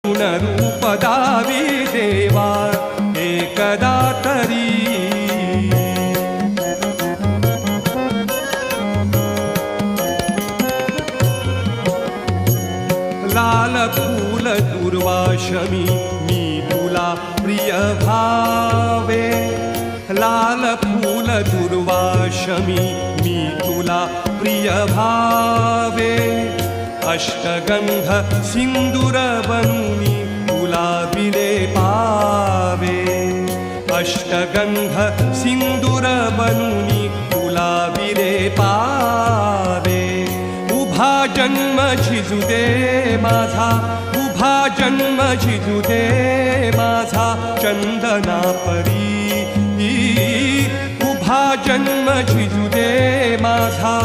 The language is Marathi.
रूप दावी देवा एकदा तरी लाल फूल दुर्वाशमी मी तुला प्रिय भावे लाल फूल दुर्वाशमी मी तुला प्रिय भावे अष्टगंध सिंदूर बनूनी तुला बिले पावे अष्टगंध सिंदूर बनूनी तुला बिले पावे उभा जन्म झिजू दे माझा उभा जन्म झिजू दे माझा चंदना परी उभा जन्म झिजू दे माझा